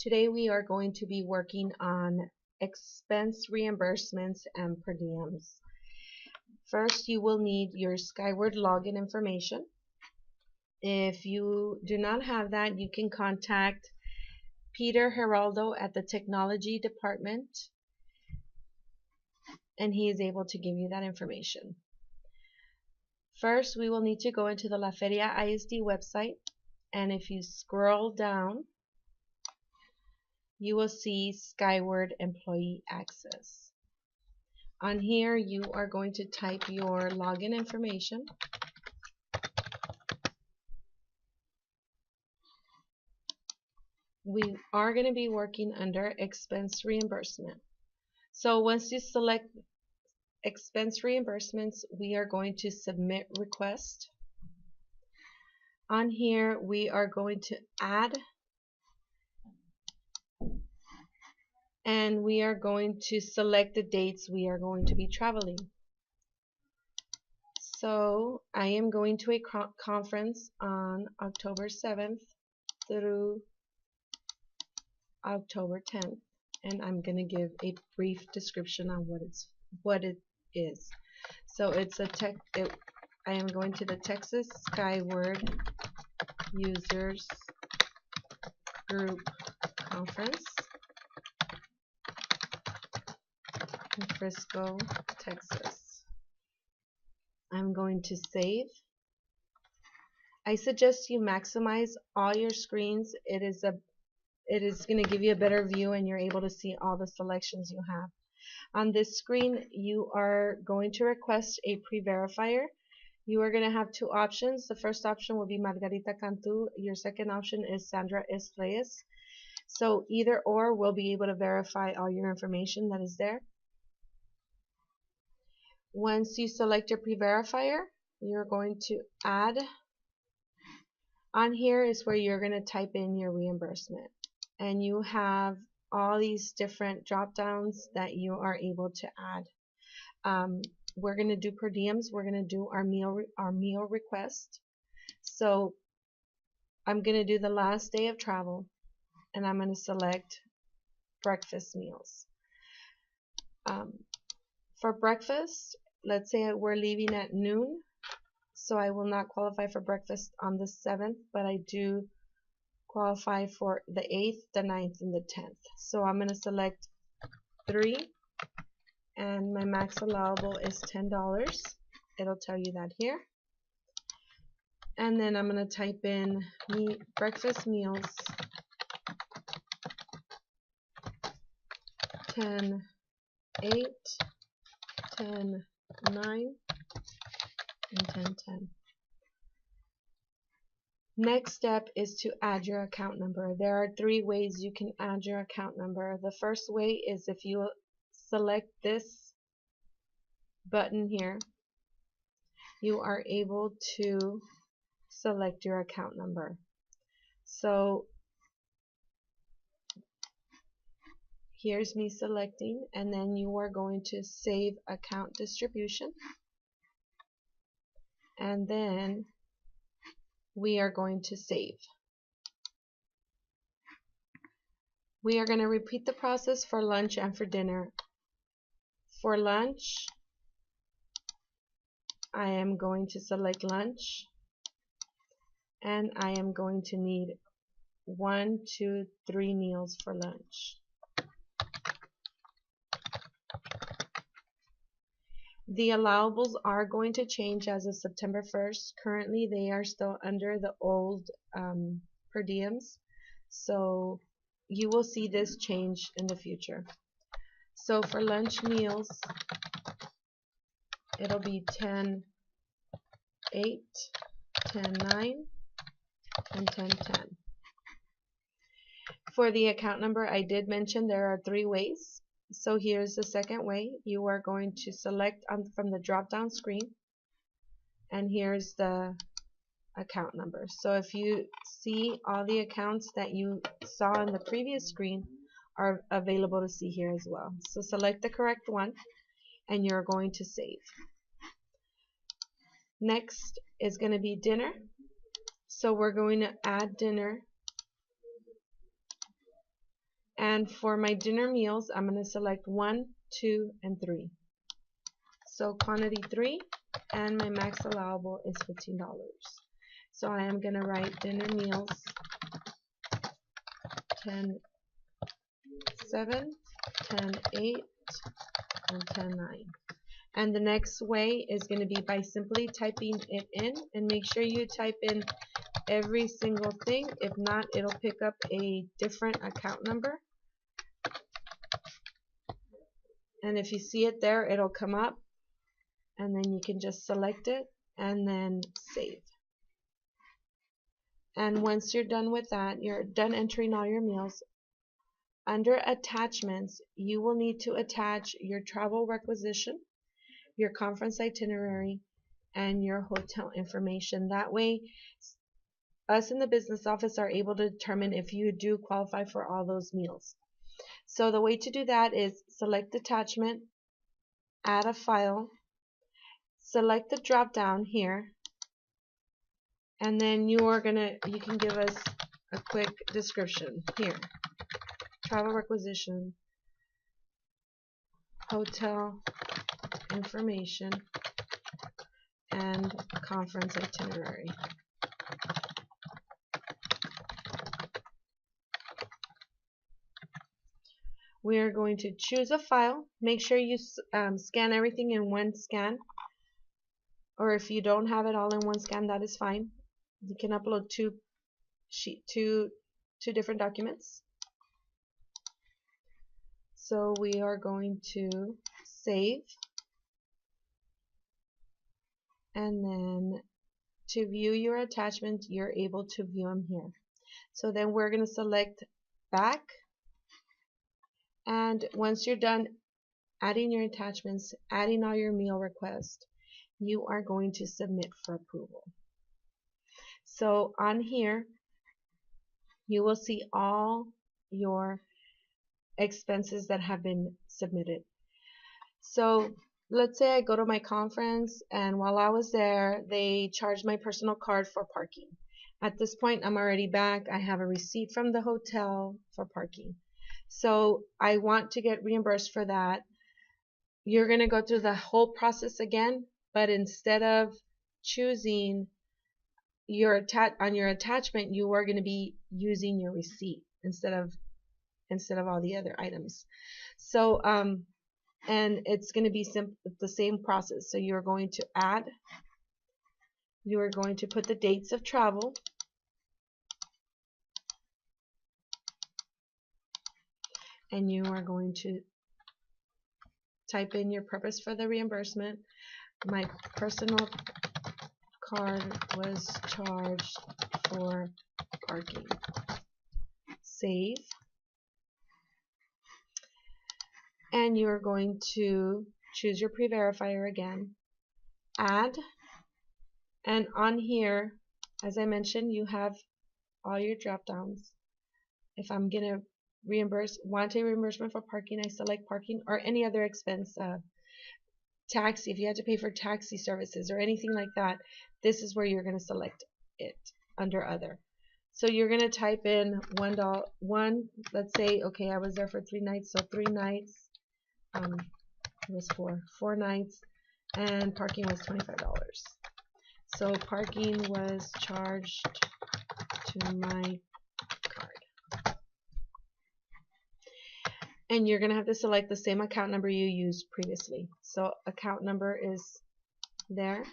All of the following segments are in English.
Today we are going to be working on expense reimbursements and per diems. First, you will need your Skyward login information. If you do not have that, you can contact Peter Geraldo at the Technology Department, and he is able to give you that information. First, we will need to go into the La Feria ISD website, and if you scroll down, you will see Skyward Employee Access. On here, you are going to type your login information. We are going to be working under expense reimbursement. So once you select expense reimbursements, we are going to submit request. On here, we are going to add, and we are going to select the dates we are going to be traveling. So I am going to a conference on October 7th through October 10th, and I'm going to give a brief description on what it is. So it's I am going to the Texas Skyward Users Group Conference in Frisco, Texas. I'm going to save. I suggest you maximize all your screens. It is going to give you a better view, and you're able to see all the selections you have. On this screen, you are going to request a Pre Verifier. You are going to have two options. The first option will be Margarita Cantu. Your second option is Sandra S. Reyes. So either or will be able to verify all your information that is there. Once you select your Pre Verifier, you're going to add. On here is where you're going to type in your reimbursement. And you have all these different drop downs that you are able to add. We're going to do per diems. We're going to do our meal request. So I'm going to do the last day of travel, and I'm going to select breakfast meals. For breakfast, let's say we're leaving at noon, so I will not qualify for breakfast on the 7th, but I do qualify for the 8th, the 9th, and the 10th. So I'm going to select 3, and my max allowable is $10. It'll tell you that here. And then I'm going to type in breakfast meals 10, 8, 10, 9, and 10, 10. Next step is to add your account number. There are 3 ways you can add your account number. The first way is if you select this button here, you are able to select your account number. So here's me selecting, and then you are going to save account distribution, and then we are going to save. We are going to repeat the process for lunch and for dinner. For lunch, I am going to select lunch, and I am going to need 1, 2, 3 meals for lunch. The allowables are going to change as of September 1st. Currently, they are still under the old per diems, so you will see this change in the future. So for lunch meals, it'll be 10, 8, 10, 9, and 10, 10. For the account number, I did mention there are 3 ways. So here's the second way. You are going to select from the drop down screen, and here's the account number. So if you see, all the accounts that you saw on the previous screen are available to see here as well. So select the correct one, and you're going to save. Next is going to be dinner. So we're going to add dinner And for my dinner meals, I'm going to select 1, 2, and 3. So quantity 3, and my max allowable is $15. So I am going to write dinner meals 10/7, 10/8, and 10/9. And the next way is going to be by simply typing it in, and make sure you type in every single thing. If not, it'll pick up a different account number. And if you see it there, it'll come up, and then you can just select it and then save. And once you're done with that, you're done entering all your meals. Under attachments, you will need to attach your travel requisition, your conference itinerary, and your hotel information. That way, us in the business office are able to determine if you do qualify for all those meals. So the way to do that is select attachment, add a file, select the drop down here, and then you can give us a quick description here. Travel requisition, hotel information, and conference itinerary. We are going to choose a file. Make sure you scan everything in one scan, or if you don't have it all in one scan, that is fine. You can upload two different documents. So we are going to save, and then to view your attachments, you're able to view them here. So then we're going to select back, and once you're done adding your attachments, adding all your meal requests, you are going to submit for approval. So on here, you will see all your expenses that have been submitted. So let's say I go to my conference, and while I was there, they charged my personal card for parking. At this point, I'm already back. I have a receipt from the hotel for parking. So I want to get reimbursed for that. You're going to go through the whole process again, but instead of choosing on your attachment, you are going to be using your receipt instead of all the other items. So and it's going to be the same process. So you're going to add, you are going to put the dates of travel, and you are going to type in your purpose for the reimbursement. My personal card was charged for parking. Save. And you're going to choose your Pre Verifier again. Add. And on here, as I mentioned, you have all your drop downs. If I'm going to want a reimbursement for parking, I select parking, or any other expense. Taxi, if you had to pay for taxi services or anything like that, this is where you're going to select it under other. So you're going to type in $1, let's say, okay, I was there for 3 nights, so 3 nights, it was 4 nights, and parking was $25. So parking was charged to my card. And you're going to have to select the same account number you used previously. So account number is there.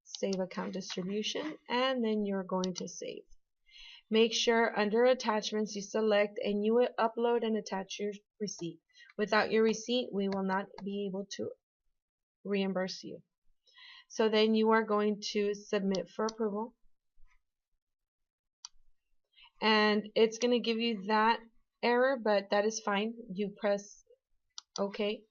Save account distribution, and then you're going to save. Make sure under attachments you select and you upload and attach your receipt. Without your receipt, we will not be able to reimburse you. So then you are going to submit for approval, and it's going to give you that error, but that is fine. You press OK,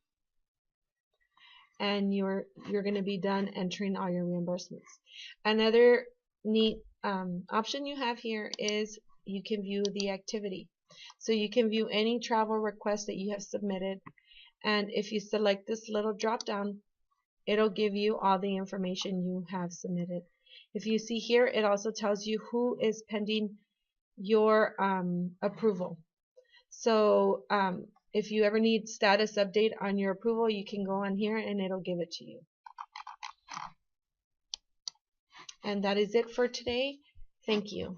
and you're going to be done entering all your reimbursements. Another neat option you have here is you can view the activity. So you can view any travel request that you have submitted, and if you select this little drop down, it'll give you all the information you have submitted. If you see here, it also tells you who is pending your approval. So if you ever need status update on your approval, you can go on here and it'll give it to you. And that is it for today. Thank you.